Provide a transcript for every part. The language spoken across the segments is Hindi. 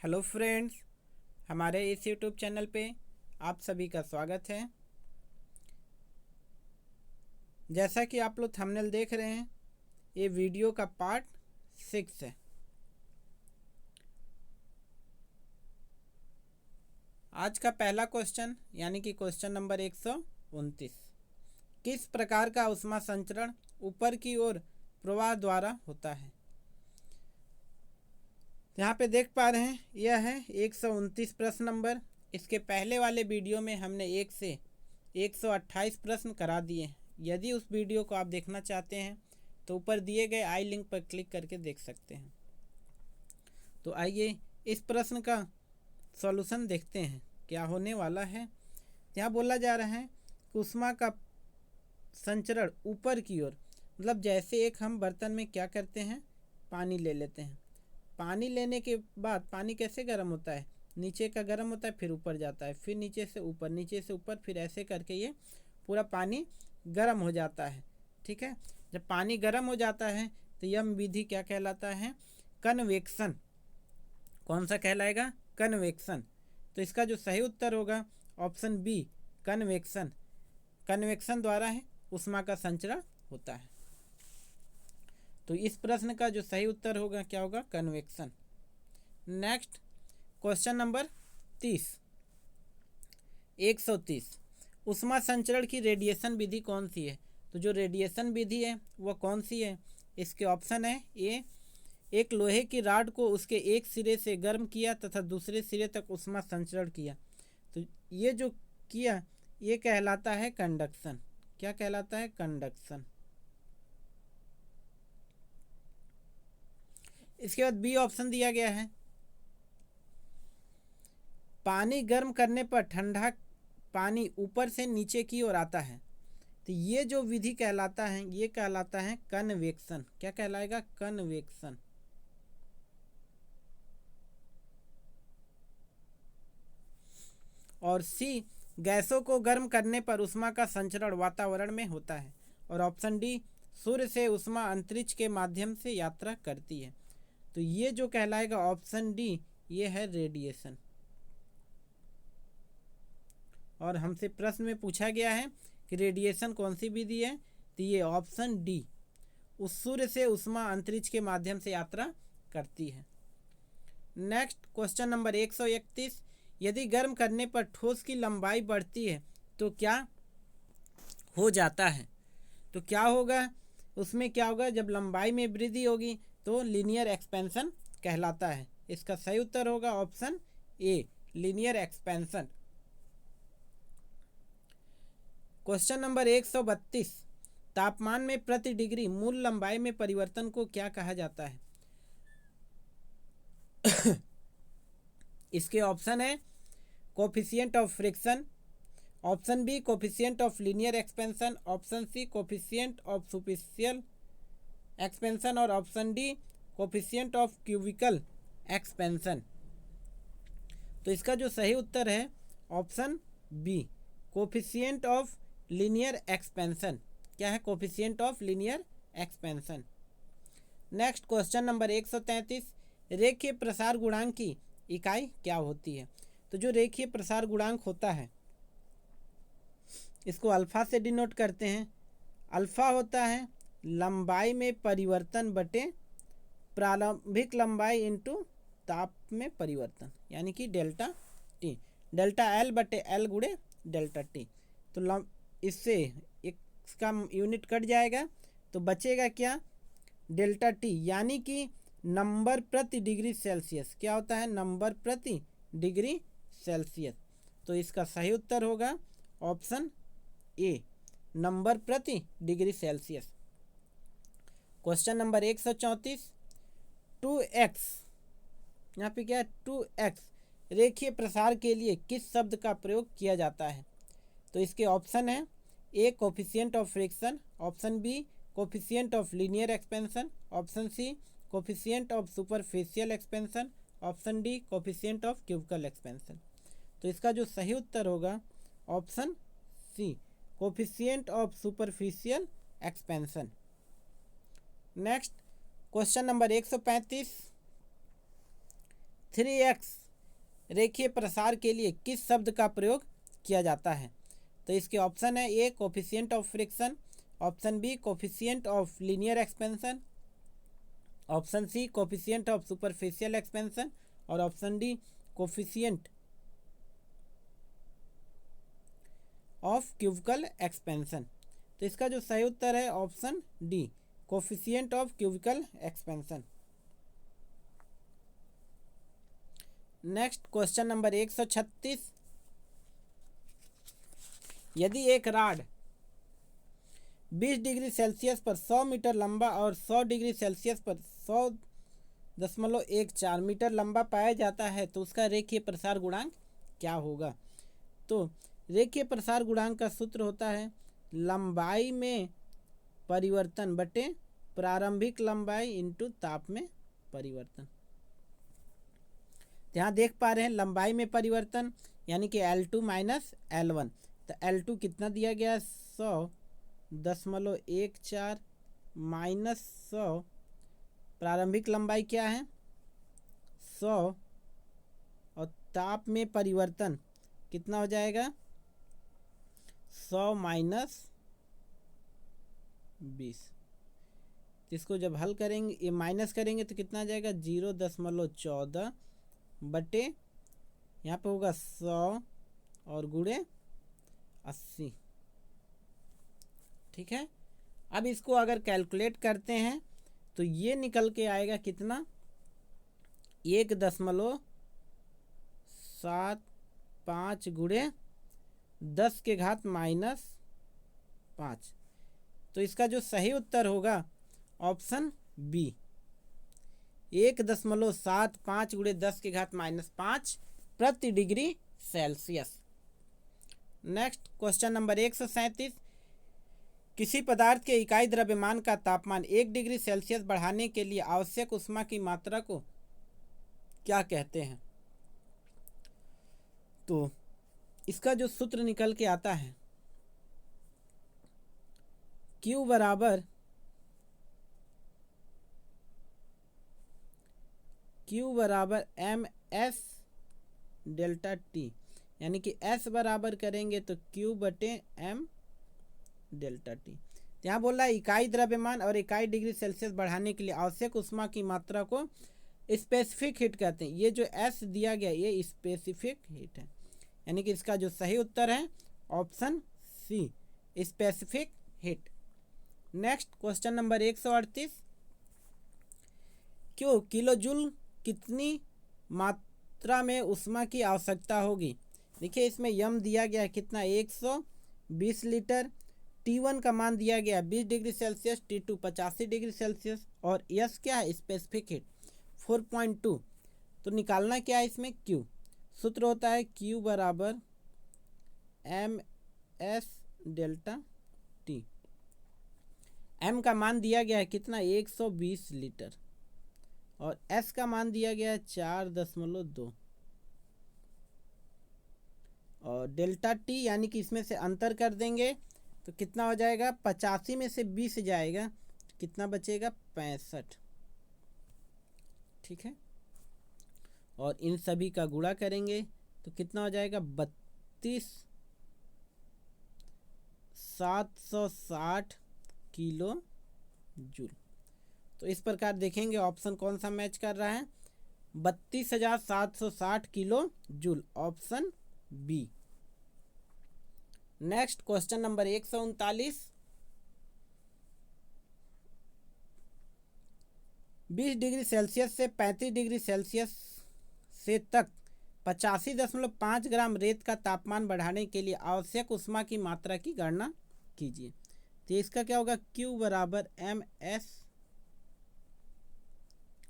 हेलो फ्रेंड्स, हमारे इस यूट्यूब चैनल पे आप सभी का स्वागत है। जैसा कि आप लोग थंबनेल देख रहे हैं, ये वीडियो का पार्ट 6 है। आज का पहला क्वेश्चन यानी कि क्वेश्चन नंबर 129, किस प्रकार का ऊष्मा संचरण ऊपर की ओर प्रवाह द्वारा होता है। यहाँ पे देख पा रहे हैं, यह है 129 प्रश्न नंबर। इसके पहले वाले वीडियो में हमने 1 से 128 प्रश्न करा दिए हैं। यदि उस वीडियो को आप देखना चाहते हैं तो ऊपर दिए गए आई लिंक पर क्लिक करके देख सकते हैं। तो आइए इस प्रश्न का सॉल्यूशन देखते हैं क्या होने वाला है। यहाँ बोला जा रहा है कि ऊष्मा का संचरण ऊपर की ओर, मतलब जैसे एक हम बर्तन में क्या करते हैं, पानी ले लेते हैं। पानी लेने के बाद पानी कैसे गर्म होता है, नीचे का गर्म होता है, फिर ऊपर जाता है, फिर नीचे से ऊपर, नीचे से ऊपर, फिर ऐसे करके ये पूरा पानी गर्म हो जाता है। ठीक है, जब पानी गर्म हो जाता है तो यह विधि क्या कहलाता है, कन्वेक्शन। कौन सा कहलाएगा, कन्वेक्शन। तो इसका जो सही उत्तर होगा ऑप्शन बी, कन्वेक्शन। कन्वेक्शन द्वारा है ऊष्मा का संचरण होता है। तो इस प्रश्न का जो सही उत्तर होगा क्या होगा, कन्वेक्शन। नेक्स्ट क्वेश्चन नंबर 30, 130, ऊष्मा संचरण की रेडिएशन विधि कौन सी है। तो जो रेडिएशन विधि है वह कौन सी है, इसके ऑप्शन है ए, एक लोहे की राड को उसके एक सिरे से गर्म किया तथा दूसरे सिरे तक ऊष्मा संचरण किया। तो ये जो किया ये कहलाता है कंडक्शन। क्या कहलाता है, कंडक्शन। इसके बाद बी ऑप्शन दिया गया है, पानी गर्म करने पर ठंडा पानी ऊपर से नीचे की ओर आता है। तो ये जो विधि कहलाता है ये कहलाता है कन्वेक्शन। क्या कहलाएगा, कन्वेक्शन। और सी, गैसों को गर्म करने पर ऊष्मा का संचरण वातावरण में होता है। और ऑप्शन डी, सूर्य से ऊष्मा अंतरिक्ष के माध्यम से यात्रा करती है। तो ये जो कहलाएगा ऑप्शन डी, ये है रेडिएशन। और हमसे प्रश्न में पूछा गया है कि रेडिएशन कौन सी विधि है, तो ये ऑप्शन डी, उस सूर्य से ऊष्मा अंतरिक्ष के माध्यम से यात्रा करती है। नेक्स्ट क्वेश्चन नंबर 131, यदि गर्म करने पर ठोस की लंबाई बढ़ती है तो क्या हो जाता है। तो क्या होगा, उसमें क्या होगा, जब लंबाई में वृद्धि होगी तो लीनियर एक्सपेंशन कहलाता है। इसका सही उत्तर होगा option A, linear expansion. Question number 132, तापमान में प्रति डिग्री मूल लंबाई में परिवर्तन को क्या कहा जाता है। इसके ऑप्शन है coefficient of friction, option B coefficient of linear expansion, option C coefficient of superficial expansion और option D coefficient of cubical expansion. तो इसका जो सही उत्तर है option B, coefficient of linear expansion. क्या है, coefficient of linear expansion. Next question number 133, रेखीय प्रसार गुणांक की इकाई क्या होती है। तो जो रेखीय प्रसार गुणांक होता है इसको अल्फा से डिनोट करते हैं। अल्फा होता है लंबाई में परिवर्तन बटे प्रारंभिक लंबाई इंटू ताप में परिवर्तन, यानी कि डेल्टा टी, डेल्टा एल बटे एल गुणे डेल्टा टी। तो इससे इसका यूनिट कट जाएगा तो बचेगा क्या, डेल्टा टी, यानी कि नंबर प्रति डिग्री सेल्सियस। क्या होता है, नंबर प्रति डिग्री सेल्सियस। तो इसका सही उत्तर होगा ऑप्शन ए, नंबर प्रति degree Celsius. Question number 134, 2x, यहाँ पे क्या है 2x, रेखीय प्रसार के लिए किस शब्द का प्रयोग किया जाता है। तो इसके ऑप्शन है A coefficient of friction, option B coefficient of linear expansion, option C coefficient of superficial expansion, option D coefficient of cubical expansion. तो इसका जो सही उत्तर होगा option C, coefficient of superficial expansion. Next question number 135, 3x रेखीय प्रसार के लिए किस शब्द का प्रयोग किया जाता है? तो इसके ऑप्शन है A coefficient of friction, option B coefficient of linear expansion, option C coefficient of superficial expansion और option D coefficient of cubical expansion. तो इसका जो सही उत्तर है option D coefficient of cubical expansion. Next question number 136। यदि एक रॉड 20 डिग्री सेल्सियस पर 100 मीटर लंबा और 100 डिग्री सेल्सियस पर 100.14 मीटर लंबा पाया जाता है तो उसका रेखीय प्रसार गुणांक क्या होगा? तो रेखीय प्रसार गुणांक का सूत्र होता है लंबाई में परिवर्तन बटे प्रारंभिक लंबाई इंटू ताप में परिवर्तन। यहाँ देख पा रहे हैं लंबाई में परिवर्तन यानी कि L2 माइनस L1। तो L2 कितना दिया गया 100.14 माइनस 100, प्रारंभिक लंबाई क्या है 100 और ताप में परिवर्तन कितना हो जाएगा 100 माइनस 20। इसको जब हल करेंगे ये माइनस करेंगे तो कितना आ जाएगा 0.14 बटे यहाँ पे होगा 100 और गुणे 80। ठीक है, अब इसको अगर कैलकुलेट करते हैं तो ये निकल के आएगा कितना 1.75 गुणे 10 के घात माइनस 5। तो इसका जो सही उत्तर होगा ऑप्शन बी 1.75 गुणे 10 के घात माइनस 5 प्रति degree Celsius. Next question number 137। किसी पदार्थ के इकाई द्रव्यमान का तापमान 1 डिग्री सेल्सियस बढ़ाने के लिए आवश्यक ऊष्मा की मात्रा को क्या कहते हैं? तो इसका जो सूत्र निकल के आता है Q बराबर MS डेल्टा टी, यानी कि S बराबर करेंगे तो Q बटे M डेल्टा टी। यहाँ बोल रहा है इकाई द्रव्यमान और इकाई डिग्री सेल्सियस बढ़ाने के लिए आवश्यक ऊष्मा की मात्रा को स्पेसिफिक हीट कहते हैं। ये जो S दिया गया ये स्पेसिफिक हीट है, यानी कि इसका जो सही उत्तर है option C specific heat. Next question number 138। क्यों किलोजूल कितनी मात्रा में ऊष्मा की आवश्यकता होगी? देखिए इसमें यम दिया गया है कितना 120 लीटर, T1 का मान दिया गया 20 degree Celsius, T2 85 degree Celsius और यस क्या है स्पेसिफिक हीट 4.2। तो निकालना क्या है इसमें Q, सूत्र होता है Q बराबर MS डेल्टा टी। M का मान दिया गया है कितना 120 लीटर और S का मान दिया गया है 4.2 और डेल्टा टी यानी कि इसमें से अंतर कर देंगे तो कितना हो जाएगा 85 में से 20 जाएगा तो कितना बचेगा 65। ठीक है, और इन सभी का गुणा करेंगे तो कितना हो जाएगा 32,760 किलो जूल। तो इस प्रकार देखेंगे ऑप्शन कौन सा मैच कर रहा है 32,760 kilo joule, option B. Next question number 139। 20 degree Celsius से 35 डिग्री सेल्सियस से तक 85.5 ग्राम रेत का तापमान बढ़ाने के लिए आवश्यक ऊष्मा की मात्रा की गणना कीजिए। तो इसका क्या होगा Q बराबर MS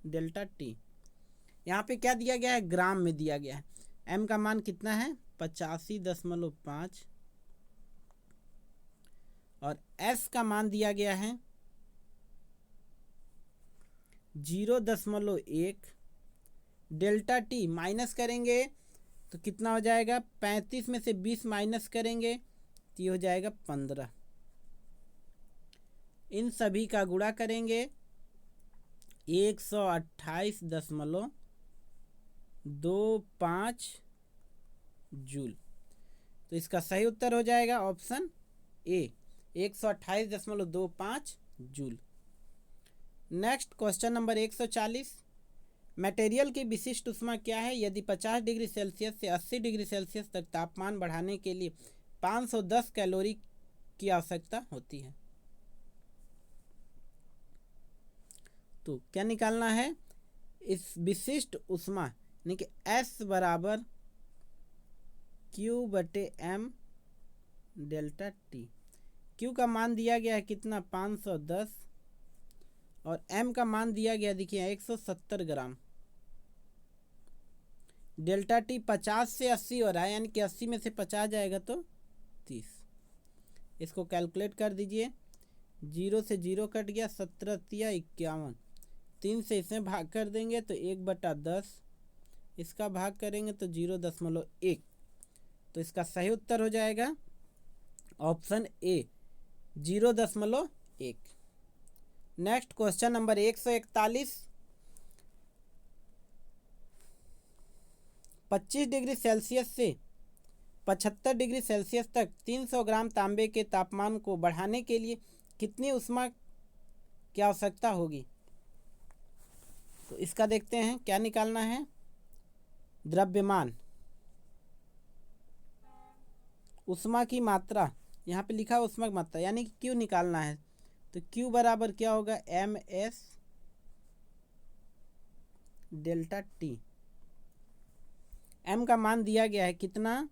डेल्टा टी। यहाँ पे क्या दिया गया है ग्राम में दिया गया है, M का मान कितना है 85.5 और S का मान दिया गया है 0.1, डेल्टा टी माइनस करेंगे तो कितना हो जाएगा 35 में से 20 माइनस करेंगे तो ये हो जाएगा 15। इन सभी का गुणा करेंगे 128.5 0.25 जूल। तो इसका सही उत्तर हो जाएगा option A, 128.25 joule. Next question number 140, material की विशिष्ट ऊष्मा क्या है यदि 50 डिग्री सेल्सियस से 80 डिग्री सेल्सियस तक तापमान बढ़ाने के लिए 510 कैलोरी की आवश्यकता होती है। तो क्या निकालना है, इस विशिष्ट ऊष्मा यानी कि S बराबर Q/m डेल्टा T। Q का मान दिया गया है कितना, 510, और M का मान दिया गया देखिए 170 ग्राम। डेल्टा T 50 से 80 हो रहा है, यानी कि 80 में से 50 जाएगा तो 30। इसको कैलकुलेट कर दीजिए, 0 से 0 कट गया, 17 तिया 51, 3 से इसमें भाग कर देंगे तो 1/10, इसका भाग करेंगे तो 0.1। तो इसका सही उत्तर हो जाएगा option A, 0.1। Next question number 141, 25 degree Celsius से 75 डिग्री सेल्सियस तक 300 ग्राम तांबे के तापमान को बढ़ाने के लिए कितनी ऊष्मा की आवश्यकता होगी। तो इसका देखते हैं क्या निकालना है, द्रव्यमान, ऊष्मा की मात्रा, यहाँ पे लिखा ऊष्मा की मात्रा यानी कि क्यू निकालना है। तो क्यू बराबर क्या होगा, MS डेल्टा T। M का मान दिया गया है कितना,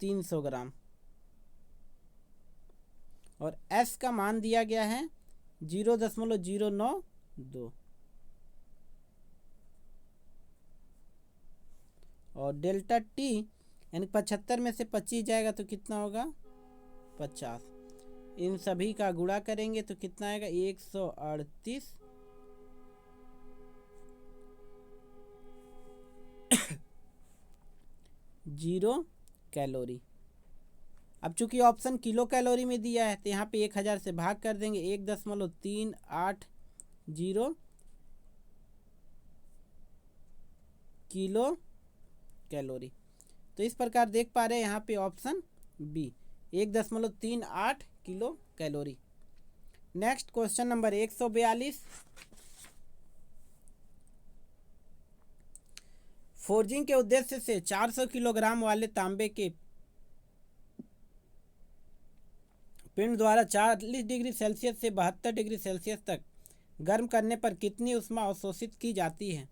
300 ग्राम, और S का मान दिया गया है 0.092, और डेल्टा T यानी 75 में से 25 जाएगा तो कितना होगा, 50। इन सभी का गुणा करेंगे तो कितना आएगा, 138 जीरो कैलोरी। अब चूंकि ऑप्शन किलो कैलोरी में दिया है तो यहाँ पे 1000 से भाग कर देंगे, 1.380 किलो कैलोरी। तो इस प्रकार देख पा रहे हैं यहाँ पे option B, 1.38 kilo calorie. Next question number 142, forging के उद्देश्य से 400 किलोग्राम वाले तांबे के पिंड द्वारा 40 डिग्री सेल्सियस से 72 डिग्री सेल्सियस तक गर्म करने पर कितनी ऊष्मा अवशोषित की जाती है।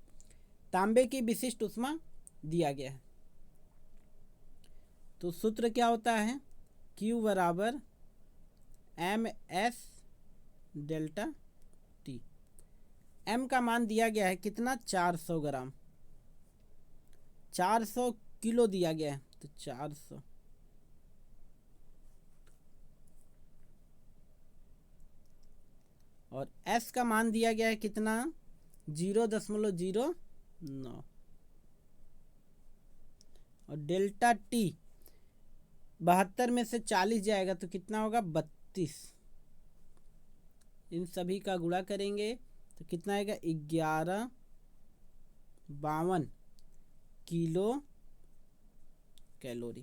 तांबे की विशिष्ट ऊष्मा दिया गया है। तो सूत्र क्या होता है, Q बराबर MS डेल्टा T। M का मान दिया गया है कितना, 400 ग्राम, 400 किलो दिया गया है तो 400, और S का मान दिया गया है कितना, 0.09, और डेल्टा T 72 में से 40 जाएगा तो कितना होगा, 32। इन सभी का गुणा करेंगे तो कितना आएगा, 1152 किलो कैलोरी।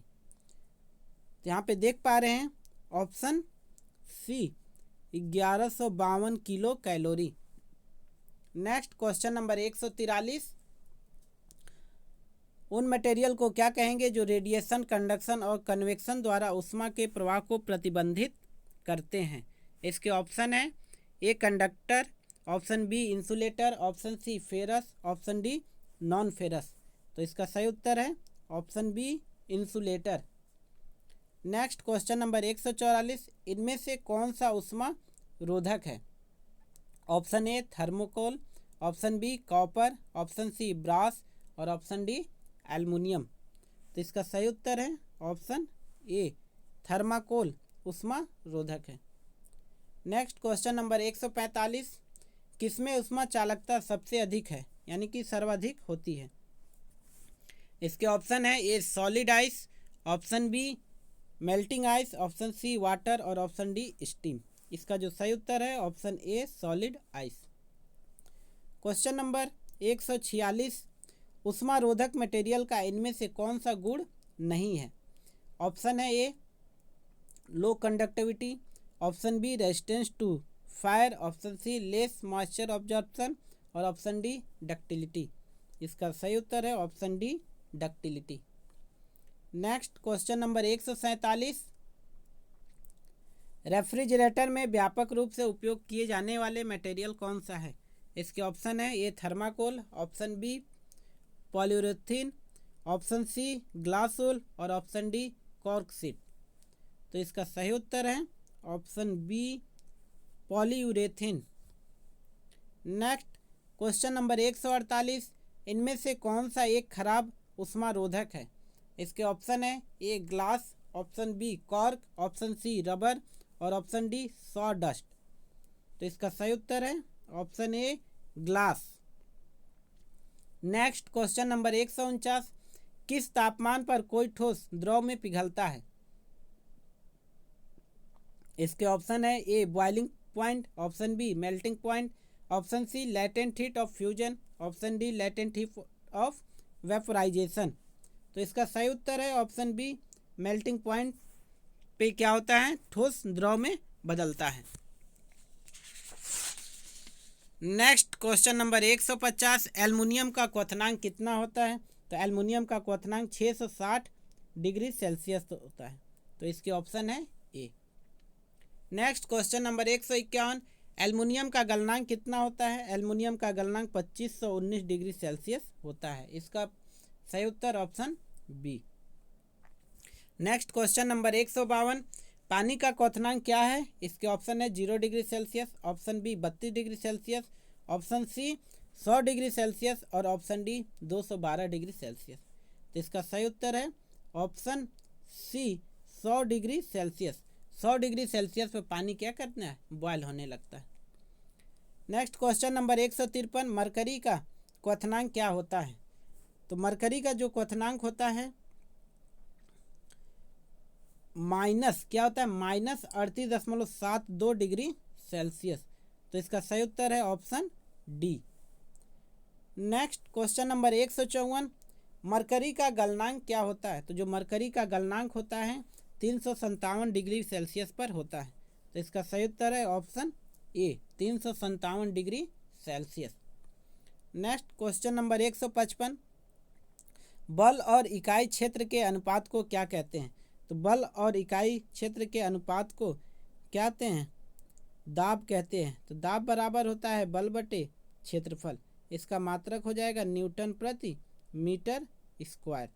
तो यहाँ पे देख पा रहे हैं option C, 1152 kilo calorie. Next question number 143, उन मटेरियल को क्या कहेंगे जो रेडिएशन, कंडक्शन और कन्वेक्शन द्वारा ऊष्मा के प्रवाह को प्रतिबंधित करते हैं। इसके ऑप्शन है, A conductor, option B insulator, option C ferrous, option D non ferrous. तो इसका सही उत्तर है option B insulator. Next question number 144, इनमें से कौन सा ऊष्मा रोधक है। Option A thermocol, option B copper, option C brass, और ऑप्शन डी एल्युमिनियम। तो इसका सही उत्तर है ऑप्शन ए, थर्माकोल ऊष्मा रोधक है। नेक्स्ट क्वेश्चन नंबर 145, किसमें ऊष्मा चालकता सबसे अधिक है यानी कि सर्वाधिक होती है। इसके ऑप्शन है, A solid ice, option B melting ice, option C water, और ऑप्शन डी स्टीम। इसका जो सही उत्तर है option A solid ice. Question number 146, उष्मारोधक मटेरियल का इनमें से कौन सा गुण नहीं है? ऑप्शन है A low conductivity, option B resistance to fire, option C less moisture absorption और ऑप्शन डी डक्टिलिटी। इसका सही उत्तर है option D ductility. Next question number 147, refrigerator में व्यापक रूप से उपयोग किए जाने वाले मटेरियल कौन सा है? इसके ऑप्शन है A thermocol, option B polyurethane, option C glass wool और ऑप्शन डी कॉर्क शीट। तो इसका सही उत्तर है option B polyurethane. Next question number 148, इनमें से कौन सा एक खराब उष्मारोधक है? इसके ऑप्शन है A glass, option B cork, option C rubber और ऑप्शन डी सॉ डस्ट। तो इसका सही उत्तर है option A glass. Next question number 149, किस तापमान पर कोई ठोस द्रव में पिघलता है? इसके ऑप्शन है A boiling point, option B melting point, option C latent heat of fusion, option D latent heat of vaporisation. तो इसका सही उत्तर है ऑप्शन बी मेल्टिंग पॉइंट पे क्या होता है, ठोस द्रव में बदलता है। नेक्स्ट क्वेश्चन नंबर 150, एल्युमिनियम का क्वथनांक कितना होता है? तो एल्युमिनियम का क्वथनांक 660 डिग्री सेल्सियस होता है। तो इसके ऑप्शन है ए। नेक्स्ट क्वेश्चन नंबर 151, एल्युमिनियम का गलनांक कितना होता है? एल्युमिनियम का गलनांक 2519 डिग्री सेल्सियस होता है। इसका सही उत्तर option B. Next question number 152, पानी का क्वथनांक क्या है? इसके ऑप्शन है 0 degree Celsius, option B 32 degree Celsius, option C 100 degree Celsius और ऑप्शन डी 212 डिग्री सेल्सियस। तो इसका सही उत्तर है option C 100 degree Celsius. 100 degree Celsius पे पानी क्या करना है, बॉयल होने लगता है। नेक्स्ट क्वेश्चन नंबर 153, मरकरी का क्वथनांक क्या होता है? तो मरकरी का जो क्वथनांक होता है माइनस क्या होता है, -38.72 डिग्री सेल्सियस। तो इसका सही उत्तर है option D. Next question number 154, mercury का गलनांक क्या होता है? तो जो मरकरी का गलनांक होता है 357 डिग्री सेल्सियस पर होता है। तो इसका सही उत्तर है ऑप्शन ए 357 degree Celsius. Next question number 155, बल और इकाई क्षेत्र के अनुपात को क्या कहते हैं? तो बल और इकाई क्षेत्र के अनुपात को क्या कहते हैं, दाब कहते हैं। तो दाब बराबर होता है बल बटे क्षेत्रफल। इसका मात्रक हो जाएगा न्यूटन प्रति मीटर स्क्वायर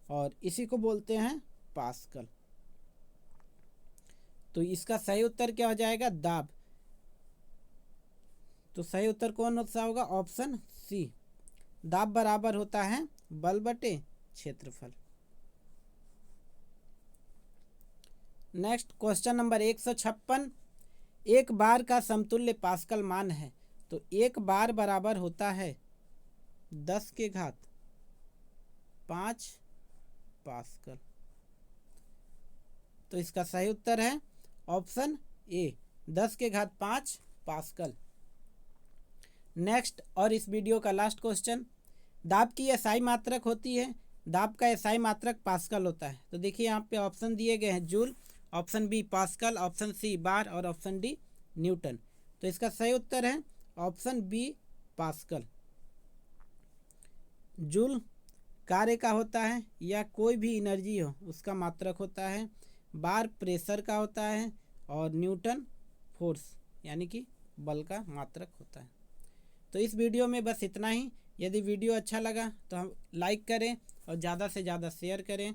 और इसी को बोलते हैं पास्कल। तो इसका सही उत्तर क्या हो जाएगा, दाब। तो सही उत्तर कौन सा होगा, ऑप्शन सी। दाब बराबर होता है बल बटे क्षेत्रफल। नेक्स्ट क्वेश्चन नंबर 156, एक बार का समतुल्य पास्कल मान है। तो एक बार बराबर होता है 10 के घात 5 पास्कल। तो इसका सही उत्तर है ऑप्शन ए 10 के घात 5 पास्कल। नेक्स्ट और इस वीडियो का लास्ट क्वेश्चन, दाब की एसआई मात्रक होती है। दाब का एसआई मात्रक पास्कल होता है। तो देखिए यहाँ पे ऑप्शन दिए गए हैं, joule, option B pascal, option C bar और ऑप्शन डी न्यूटन। तो इसका सही उत्तर है ऑप्शन बी पास्कल। जूल कार्य का होता है या कोई भी एनर्जी हो उसका मात्रक होता है, बार प्रेशर का होता है और न्यूटन फोर्स यानी कि बल का मात्रक होता है। तो इस वीडियो में बस इतना ही। यदि वीडियो अच्छा लगा तो हम लाइक करें और ज़्यादा से ज़्यादा शेयर करें।